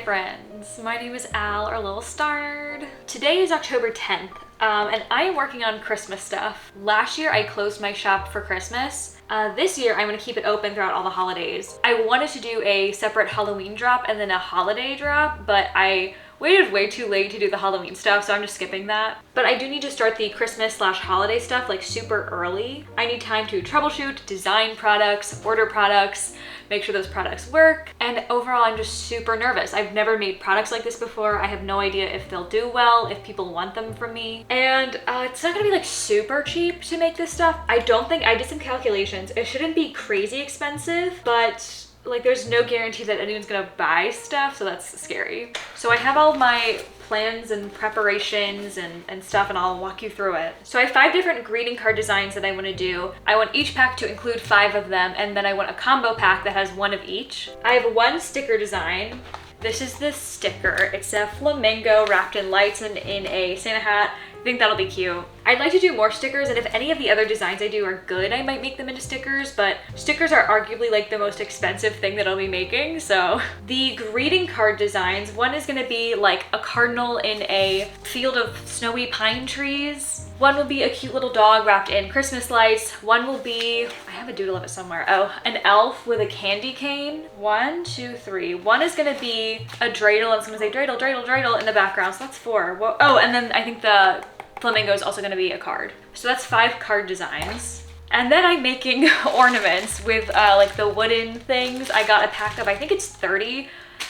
friends, my name is Al or Lilstarnerd. Today is October 10th, and I am working on Christmas stuff. Last year I closed my shop for Christmas. This year I'm gonna keep it open throughout all the holidays. I wanted to do a separate Halloween drop and then a holiday drop, but I waited way too late to do the Halloween stuff, so I'm just skipping that. But I do need to start the Christmas/holiday stuff like super early. I need time to troubleshoot, design products, order products, make sure those products work, and overall I'm just super nervous. I've never made products like this before. I have no idea if they'll do well, if people want them from me. And it's not gonna be like super cheap to make this stuff. I did some calculations. It shouldn't be crazy expensive, but like there's no guarantee that anyone's gonna buy stuff, so that's scary. So I have all my plans and preparations and stuff, and I'll walk you through it. So I have 5 different greeting card designs that I want to do. I want each pack to include 5 of them, and then I want a combo pack that has 1 of each. I have 1 sticker design. This is the sticker. It's a flamingo wrapped in lights and in a Santa hat. I think that'll be cute. I'd like to do more stickers, and if any of the other designs I do are good, I might make them into stickers, but stickers are arguably like the most expensive thing that I'll be making, so. The greeting card designs, one is gonna be like a cardinal in a field of snowy pine trees. One will be a cute little dog wrapped in Christmas lights. One will be, I have a doodle of it somewhere. Oh, an elf with a candy cane. 1, 2, 3. One is gonna be a dreidel, and it's gonna say dreidel, dreidel, dreidel in the background, so that's 4. Whoa. Oh, and then I think the flamingo is also gonna be a card. So that's 5 card designs. And then I'm making ornaments with like the wooden things. I got a pack of, I think it's 30.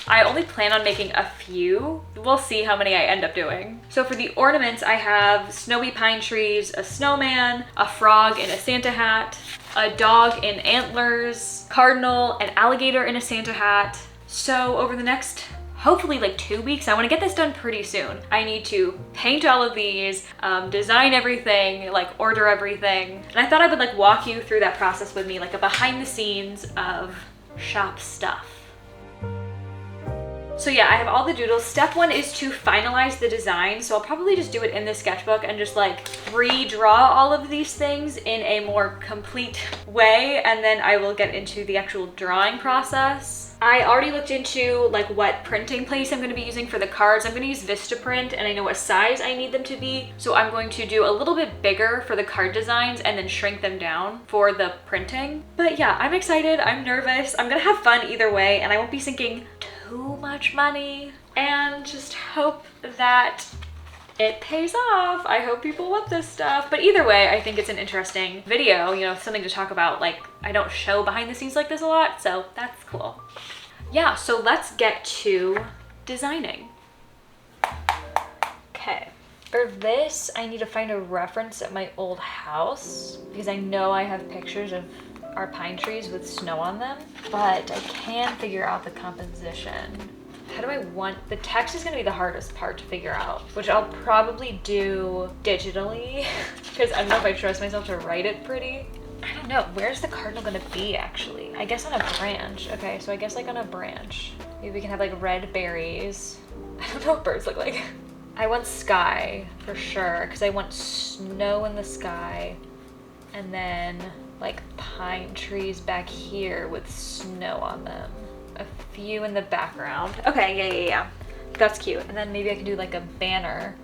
I only plan on making a few. We'll see how many I end up doing. So for the ornaments, I have snowy pine trees, a snowman, a frog in a Santa hat, a dog in antlers, cardinal, an alligator in a Santa hat. So over the next, hopefully like 2 weeks, I want to get this done pretty soon. I need to paint all of these, design everything, like order everything. And I thought I would like walk you through that process with me, like a behind the scenes of shop stuff. So yeah, I have all the doodles. Step 1 is to finalize the design. So I'll probably just do it in the sketchbook and just like redraw all of these things in a more complete way. And then I will get into the actual drawing process. I already looked into like what printing place I'm going to be using for the cards. I'm going to use Vistaprint, and I know what size I need them to be. So I'm going to do a little bit bigger for the card designs and then shrink them down for the printing. But yeah, I'm excited. I'm nervous. I'm going to have fun either way, and I won't be sinking too much money, and just hope that it pays off. I hope people want this stuff. But either way, I think it's an interesting video, you know, something to talk about. Like, I don't show behind the scenes like this a lot, so that's cool. Yeah, so let's get to designing. Okay. For this, I need to find a reference at my old house because I know I have pictures of our pine trees with snow on them, but I can figure out the composition. How do I want, the text is gonna be the hardest part to figure out, which I'll probably do digitally because I don't know if I trust myself to write it pretty. I don't know, where's the cardinal gonna be actually? I guess on a branch. Okay, so I guess like on a branch. Maybe we can have like red berries. I don't know what birds look like. I want sky for sure because I want snow in the sky, and then like pine trees back here with snow on them. A few in the background. Okay, yeah. That's cute. And then maybe I can do like a banner.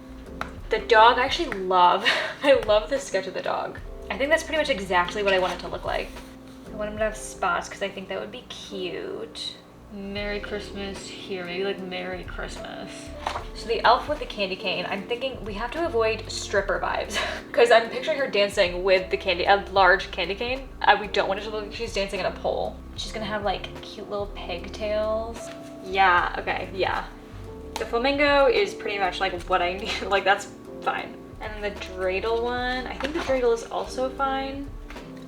The dog I actually love. I love this sketch of the dog. I think that's pretty much exactly what I want it to look like. I want him to have spots because I think that would be cute. Merry Christmas here, maybe like Merry Christmas. So the elf with the candy cane, I'm thinking we have to avoid stripper vibes because I'm picturing her dancing with the candy, a large candy cane. We don't want it to look like she's dancing in a pole. She's gonna have like cute little pigtails. Yeah, okay, yeah. The flamingo is pretty much like what I need, like that's fine. And then the dreidel one, I think the dreidel is also fine.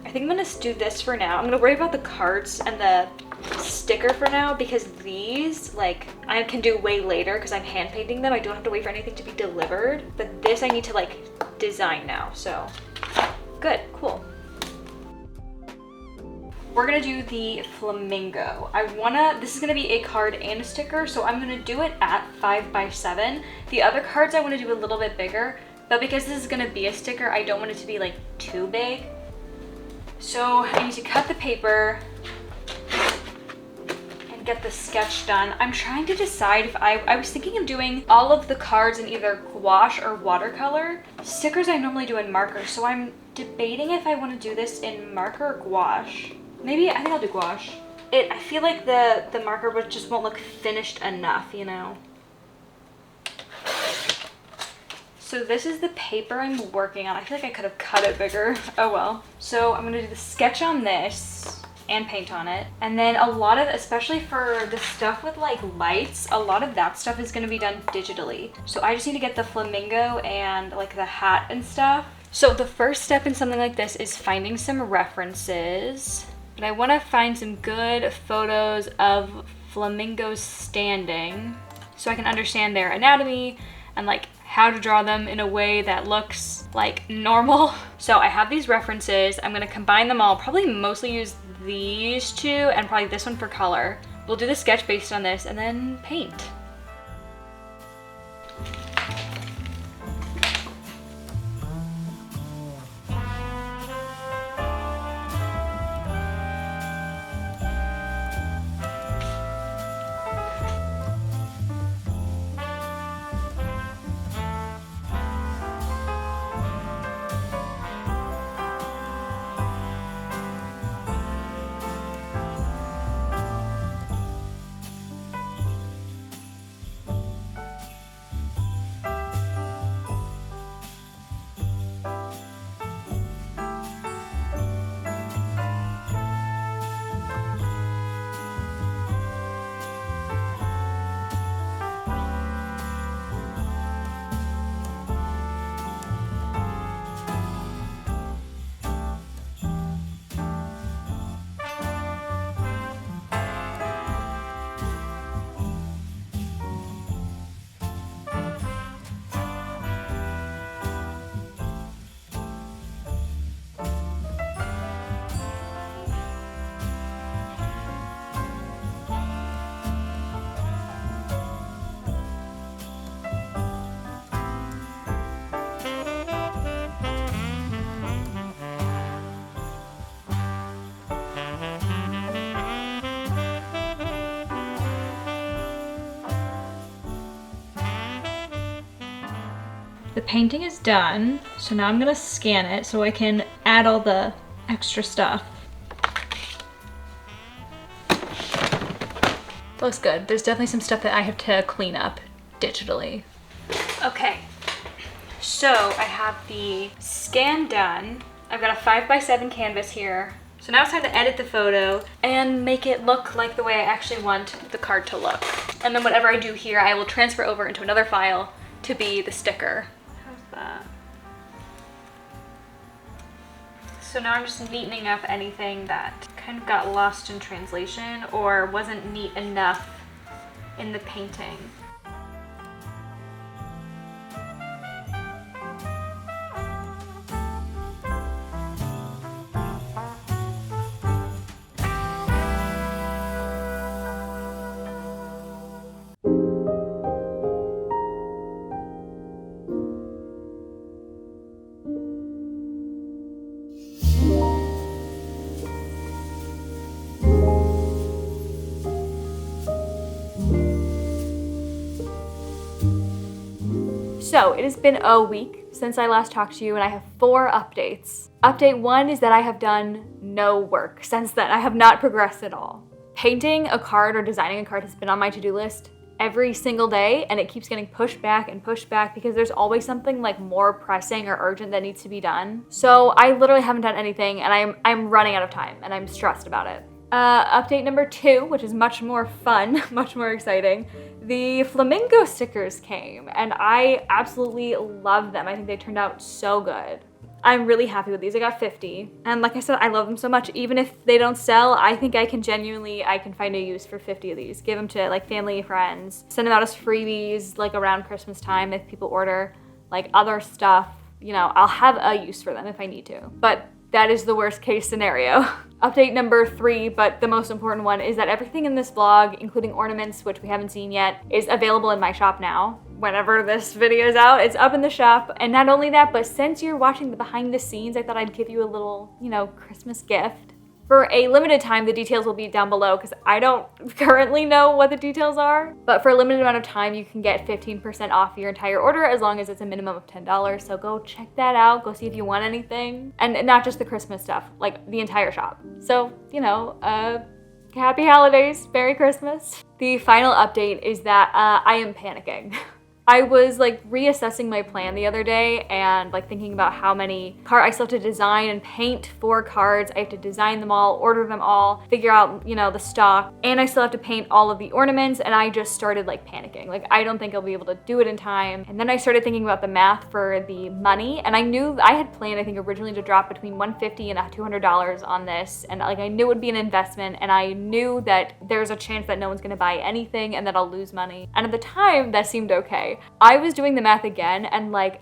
I think I'm gonna do this for now. I'm gonna worry about the cards and the sticker for now because these like I can do way later because I'm hand painting them. I don't have to wait for anything to be delivered, but this I need to like design now, so good, cool. We're gonna do the flamingo. This is gonna be a card and a sticker, so I'm gonna do it at 5x7. The other cards I wanna do a little bit bigger, but because this is gonna be a sticker, I don't want it to be like too big. So I need to cut the paper and get the sketch done. I'm trying to decide if I was thinking of doing all of the cards in either gouache or watercolor. Stickers I normally do in marker, so I'm debating if I want to do this in marker or gouache. Maybe, I think I'll do gouache. I feel like the marker just won't look finished enough, you know? So this is the paper I'm working on. I feel like I could have cut it bigger. Oh well. So I'm gonna do the sketch on this and paint on it. And then a lot of, especially for the stuff with like lights, a lot of that stuff is gonna be done digitally. So I just need to get the flamingo and like the hat and stuff. So the first step in something like this is finding some references. But I wanna find some good photos of flamingos standing so I can understand their anatomy and like how to draw them in a way that looks like normal. So I have these references. I'm gonna combine them all, probably mostly use these two and probably this one for color. We'll do the sketch based on this and then paint. The painting is done, so now I'm gonna scan it so I can add all the extra stuff. Looks good. There's definitely some stuff that I have to clean up digitally. Okay, so I have the scan done. I've got a 5x7 canvas here. So now it's time to edit the photo and make it look like the way I actually want the card to look. And then whatever I do here, I will transfer over into another file to be the sticker. How's that? So now I'm just neatening up anything that kind of got lost in translation or wasn't neat enough in the painting. So it has been a week since I last talked to you and I have 4 updates. Update 1 is that I have done no work since then. I have not progressed at all. Painting a card or designing a card has been on my to-do list every single day and it keeps getting pushed back because there's always something like more pressing or urgent that needs to be done. So I literally haven't done anything and I'm running out of time and I'm stressed about it. Update number 2, which is much more fun, much more exciting. The flamingo stickers came and I absolutely love them. I think they turned out so good. I'm really happy with these. I got 50. And like I said, I love them so much. Even if they don't sell, I think I can find a use for 50 of these. Give them to like family, friends, send them out as freebies like around Christmas time if people order like other stuff. You know, I'll have a use for them if I need to. But that is the worst case scenario. Update number 3, but the most important one, is that everything in this vlog, including ornaments, which we haven't seen yet, is available in my shop now. Whenever this video is out, it's up in the shop. And not only that, but since you're watching the behind the scenes, I thought I'd give you a little, you know, Christmas gift. For a limited time, the details will be down below because I don't currently know what the details are. But for a limited amount of time, you can get 15% off your entire order as long as it's a minimum of $10. So go check that out. Go see if you want anything. And not just the Christmas stuff, like the entire shop. So, you know, happy holidays, Merry Christmas. The final update is that I am panicking. I was like reassessing my plan the other day and like thinking about how many cards I still have to design and paint for cards. I have to design them all, order them all, figure out, you know, the stock, and I still have to paint all of the ornaments, and I just started like panicking. Like, I don't think I'll be able to do it in time. And then I started thinking about the math for the money, and I knew I had planned, I think originally, to drop between $150 and $200 on this, and like I knew it would be an investment, and I knew that there's a chance that no one's gonna buy anything and that I'll lose money. And at the time, that seemed okay. I was doing the math again and like,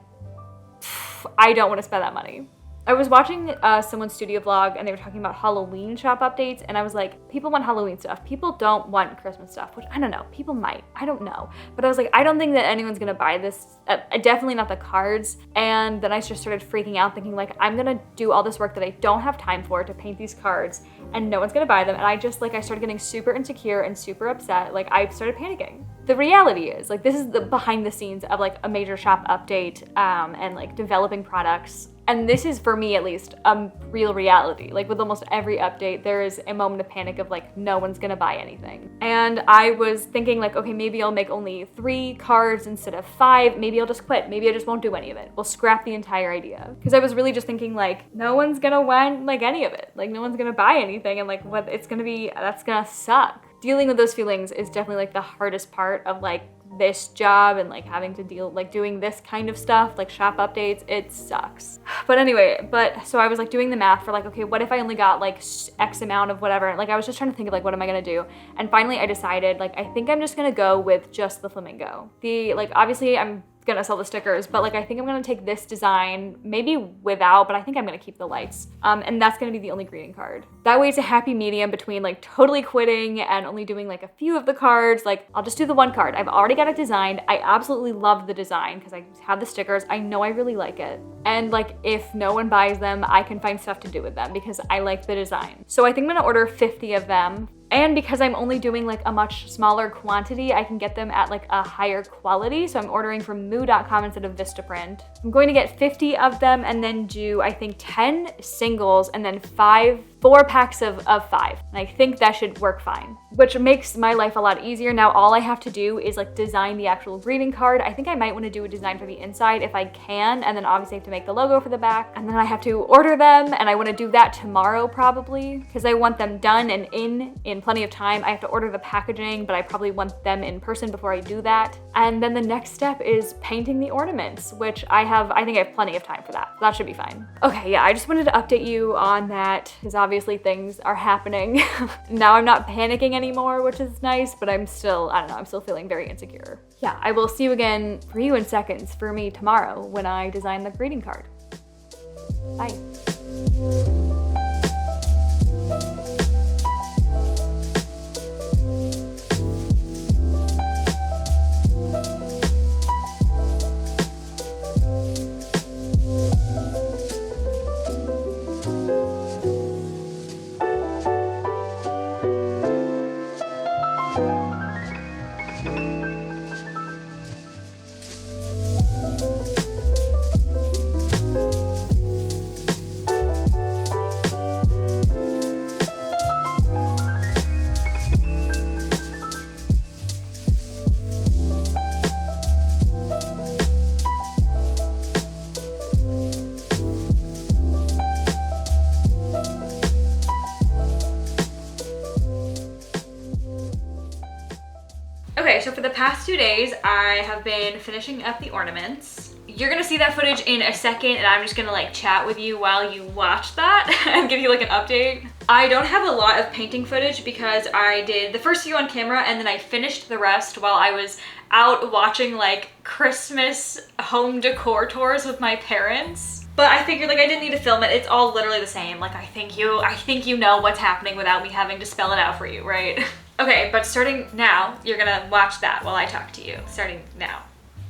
I don't want to spend that money. I was watching someone's studio vlog and they were talking about Halloween shop updates, and I was like, people want Halloween stuff. People don't want Christmas stuff, which I don't know. People might. I don't know. But I was like, I don't think that anyone's going to buy this. Definitely not the cards. And then I just started freaking out thinking like, I'm going to do all this work that I don't have time for to paint these cards and no one's going to buy them. And I just like, I started getting super insecure and super upset. Like, I started panicking. The reality is, like, this is the behind the scenes of like a major shop update and like developing products. And this is, for me at least, a real reality. Like, with almost every update, there is a moment of panic of like, no one's gonna buy anything. And I was thinking like, okay, maybe I'll make only 3 cards instead of 5. Maybe I'll just quit. Maybe I just won't do any of it. We'll scrap the entire idea. Because I was really just thinking like, no one's gonna want like any of it. Like, no one's gonna buy anything, and like what it's gonna be, that's gonna suck. Dealing with those feelings is definitely like the hardest part of like this job and like having to deal, like doing this kind of stuff, like shop updates. It sucks. But anyway, so I was like doing the math for like, okay, what if I only got like X amount of whatever? Like, I was just trying to think of like, what am I gonna do? And finally I decided like, I think I'm just gonna go with just the flamingo. Like, obviously I'm gonna sell the stickers, but like I think I'm gonna take this design, maybe without, but I think I'm gonna keep the lights. And that's gonna be the only greeting card. That way it's a happy medium between like totally quitting and only doing like a few of the cards. Like, I'll just do the one card. I've already got it designed. I absolutely love the design because I have the stickers. I know I really like it. And like, if no one buys them, I can find stuff to do with them because I like the design. So I think I'm gonna order 50 of them. And because I'm only doing like a much smaller quantity, I can get them at like a higher quality. So I'm ordering from moo.com instead of Vistaprint. I'm going to get 50 of them and then do, I think, 10 singles and then 4 packs of 5. And I think that should work fine, which makes my life a lot easier. Now all I have to do is like design the actual greeting card. I think I might want to do a design for the inside if I can, and then obviously I have to make the logo for the back, and then I have to order them, and I want to do that tomorrow probably because I want them done and in plenty of time. I have to order the packaging, but I probably want them in person before I do that. And then the next step is painting the ornaments, which I think I have plenty of time for that. That should be fine. Okay, yeah, I just wanted to update you on that because obviously things are happening. Now I'm not panicking anymore, which is nice, but I'm still, I don't know, I'm still feeling very insecure. Yeah, I will see you again for you in seconds for me tomorrow when I design the greeting card. Bye. Okay, so for the past 2 days, I have been finishing up the ornaments. You're gonna see that footage in a second, and I'm just gonna like chat with you while you watch that and give you like an update. I don't have a lot of painting footage because I did the first few on camera and then I finished the rest while I was out watching like Christmas home decor tours with my parents. But I figured like I didn't need to film it. It's all literally the same. Like, I think you know what's happening without me having to spell it out for you, right? Okay, but starting now, you're gonna watch that while I talk to you. Starting now.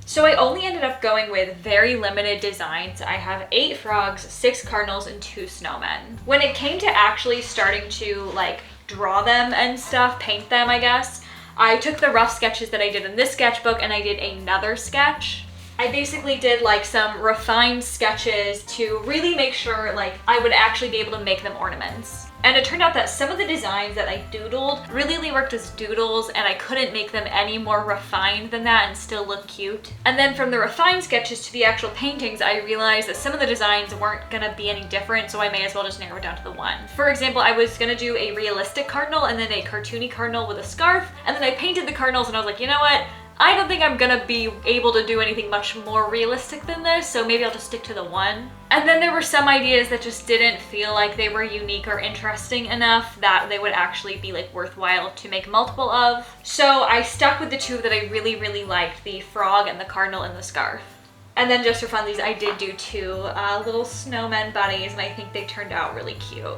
So I only ended up going with very limited designs. I have 8 frogs, 6 cardinals, and 2 snowmen. When it came to actually starting to like draw them and stuff, paint them, I guess, I took the rough sketches that I did in this sketchbook and I did another sketch. I basically did like some refined sketches to really make sure like I would actually be able to make them ornaments. And it turned out that some of the designs that I doodled really only worked as doodles, and I couldn't make them any more refined than that and still look cute. And then from the refined sketches to the actual paintings, I realized that some of the designs weren't gonna be any different, so I may as well just narrow it down to the one. For example, I was gonna do a realistic cardinal and then a cartoony cardinal with a scarf, and then I painted the cardinals and I was like, you know what? I don't think I'm gonna be able to do anything much more realistic than this, so maybe I'll just stick to the one. And then there were some ideas that just didn't feel like they were unique or interesting enough that they would actually be like worthwhile to make multiple of. So I stuck with the 2 that I really liked, the frog and the cardinal and the scarf. And then just for funsies, I did do 2 little snowmen buddies, and I think they turned out really cute.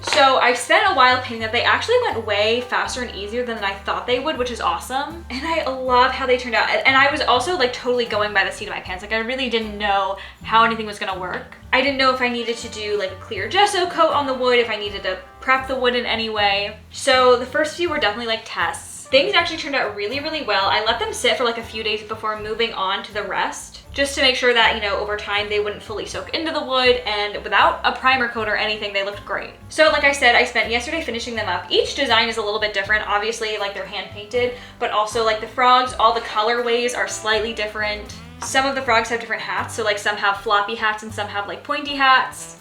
So I spent a while painting that. They actually went way faster and easier than I thought they would, which is awesome. And I love how they turned out. And I was also like totally going by the seat of my pants. Like I really didn't know how anything was gonna work. I didn't know if I needed to do like a clear gesso coat on the wood, if I needed to prep the wood in any way. So the first few were definitely like tests. Things actually turned out really well. I let them sit for like a few days before moving on to the rest, just to make sure that, you know, over time they wouldn't fully soak into the wood, and without a primer coat or anything, they looked great. So like I said, I spent yesterday finishing them up. Each design is a little bit different. Obviously, like they're hand painted, but also like the frogs, all the colorways are slightly different. Some of the frogs have different hats, so like some have floppy hats and some have like pointy hats.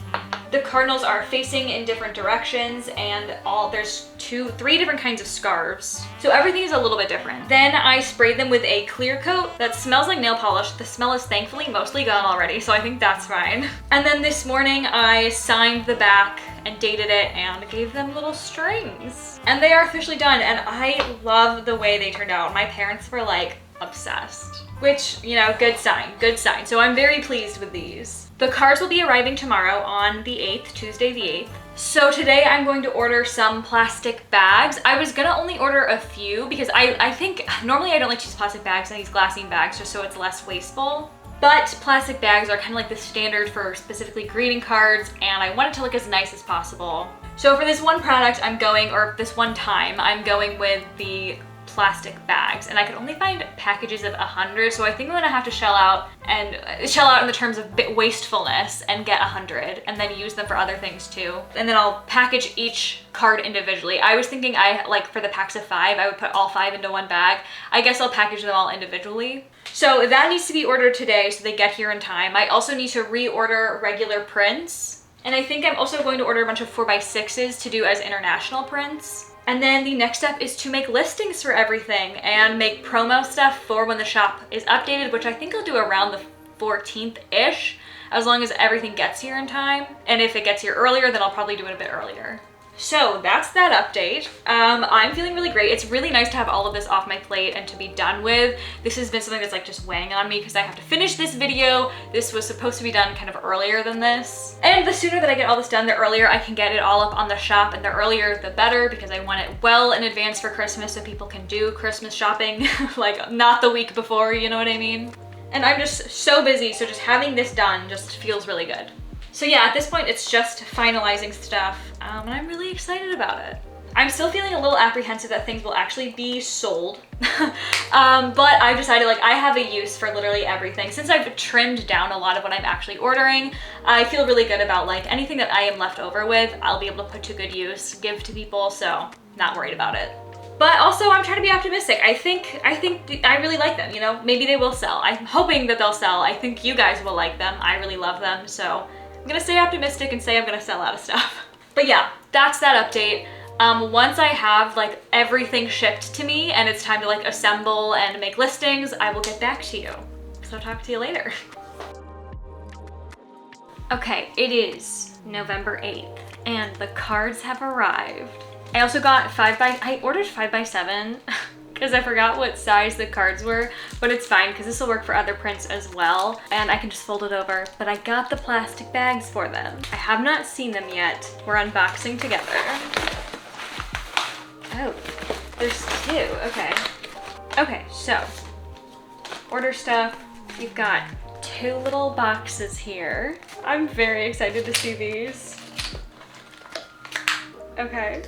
The cardinals are facing in different directions, and there's 3 different kinds of scarves. So everything is a little bit different. Then I sprayed them with a clear coat that smells like nail polish. The smell is thankfully mostly gone already, so I think that's fine. And then this morning I signed the back and dated it and gave them little strings. And they are officially done, and I love the way they turned out. My parents were like obsessed, which, you know, good sign, good sign. So I'm very pleased with these. The cards will be arriving tomorrow on the 8th, Tuesday the 8th. So today I'm going to order some plastic bags. I was gonna only order a few because I think normally I don't like to use plastic bags. I use glassine bags just so it's less wasteful. But plastic bags are kind of like the standard for specifically greeting cards, and I want it to look as nice as possible. So for this one product this one time, I'm going with the plastic bags, and I could only find packages of 100, so I think I'm gonna have to shell out in the terms of wastefulness and get 100 and then use them for other things too. And then I'll package each card individually. I was thinking for the packs of 5, I would put all 5 into one bag. I guess I'll package them all individually. So that needs to be ordered today so they get here in time. I also need to reorder regular prints, and I think I'm also going to order a bunch of 4x6s to do as international prints. And then the next step is to make listings for everything and make promo stuff for when the shop is updated, which I think I'll do around the 14th-ish, as long as everything gets here in time. And if it gets here earlier, then I'll probably do it a bit earlier. So that's that update. I'm feeling really great. It's really nice to have all of this off my plate and to be done with. This has been something that's like just weighing on me because I have to finish this video. This was supposed to be done kind of earlier than this. And the sooner that I get all this done, the earlier I can get it all up on the shop, and the earlier the better, because I want it well in advance for Christmas so people can do Christmas shopping, like not the week before, you know what I mean? And I'm just so busy, so just having this done just feels really good. So yeah, at this point, it's just finalizing stuff, and I'm really excited about it. I'm still feeling a little apprehensive that things will actually be sold, but I've decided like I have a use for literally everything. Since I've trimmed down a lot of what I'm actually ordering, I feel really good about like anything that I am left over with, I'll be able to put to good use, give to people, so not worried about it. But also I'm trying to be optimistic. I think I really like them, you know, maybe they will sell. I'm hoping that they'll sell. I think you guys will like them. I really love them, so I'm gonna stay optimistic and say I'm gonna sell out of stuff. But yeah, that's that update. Once I have like everything shipped to me and it's time to like assemble and make listings, I will get back to you. So talk to you later. Okay, it is November 8th and the cards have arrived. I also got I ordered 5x7 because I forgot what size the cards were, but it's fine because this will work for other prints as well, and I can just fold it over. But I got the plastic bags for them. I have not seen them yet. We're unboxing together. Oh, there's 2, okay. Okay, so order stuff. We've got 2 little boxes here. I'm very excited to see these. Okay,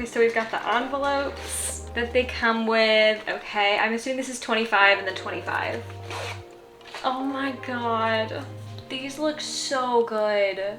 so we've got the envelopes that they come with. Okay, I'm assuming this is 25 and then 25. Oh my god. These look so good.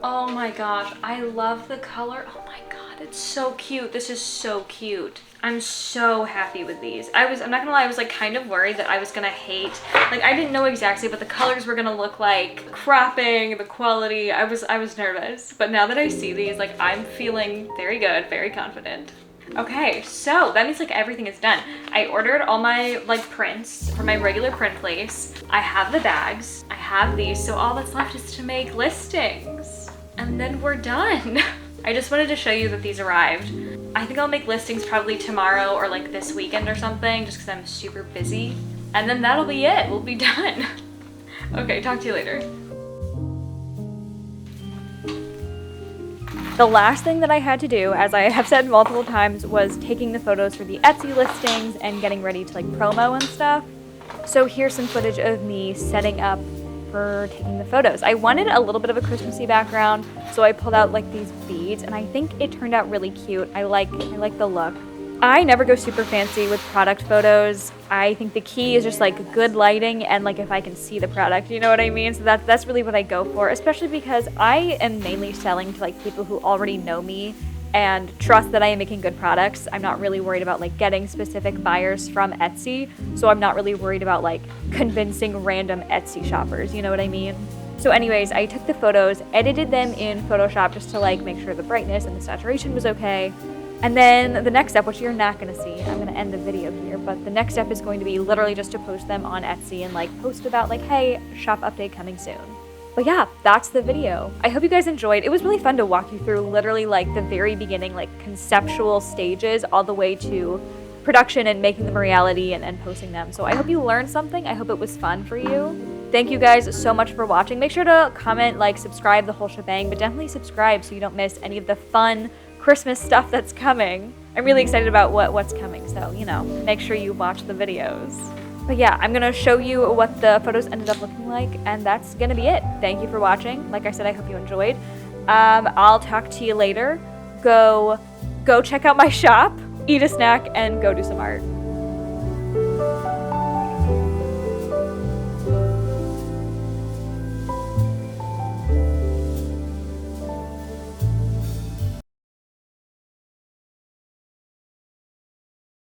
Oh my gosh, I love the color. Oh my god, it's so cute. This is so cute. I'm so happy with these. I'm not gonna lie, I was like kind of worried that I was gonna hate, like I didn't know exactly what the colors were gonna look like, cropping, the quality. I was nervous, but now that I see these, like I'm feeling very good, very confident. Okay, so that means like everything is done. I ordered all my like prints from my regular print place. I have the bags, I have these, so all that's left is to make listings. And then we're done. I just wanted to show you that these arrived. I think I'll make listings probably tomorrow or like this weekend or something, just because I'm super busy. And then that'll be it, we'll be done. Okay, talk to you later. The last thing that I had to do, as I have said multiple times, was taking the photos for the Etsy listings and getting ready to like promo and stuff. So here's some footage of me setting up for taking the photos. I wanted a little bit of a Christmassy background, so I pulled out like these beads, and I think it turned out really cute. I like the look. I never go super fancy with product photos. I think the key is just like good lighting and like if I can see the product, you know what I mean? So that's really what I go for, especially because I am mainly selling to like people who already know me and trust that I am making good products. I'm not really worried about like getting specific buyers from Etsy, so I'm not really worried about like convincing random Etsy shoppers, you know what I mean? So anyways, I took the photos, edited them in Photoshop just to like make sure the brightness and the saturation was okay. And then the next step, which you're not gonna see, I'm gonna end the video here, but the next step is going to be literally just to post them on Etsy and like post about like, hey, shop update coming soon. But yeah, that's the video. I hope you guys enjoyed. It was really fun to walk you through literally like the very beginning, like conceptual stages all the way to production and making them a reality and posting them. So I hope you learned something. I hope it was fun for you. Thank you guys so much for watching. Make sure to comment, like, subscribe, the whole shebang, but definitely subscribe so you don't miss any of the fun Christmas stuff that's coming. I'm really excited about what's coming, so, you know, make sure you watch the videos. But yeah, I'm gonna show you what the photos ended up looking like, and that's gonna be it. Thank you for watching. Like I said, I hope you enjoyed. I'll talk to you later. Go check out my shop, eat a snack, and go do some art.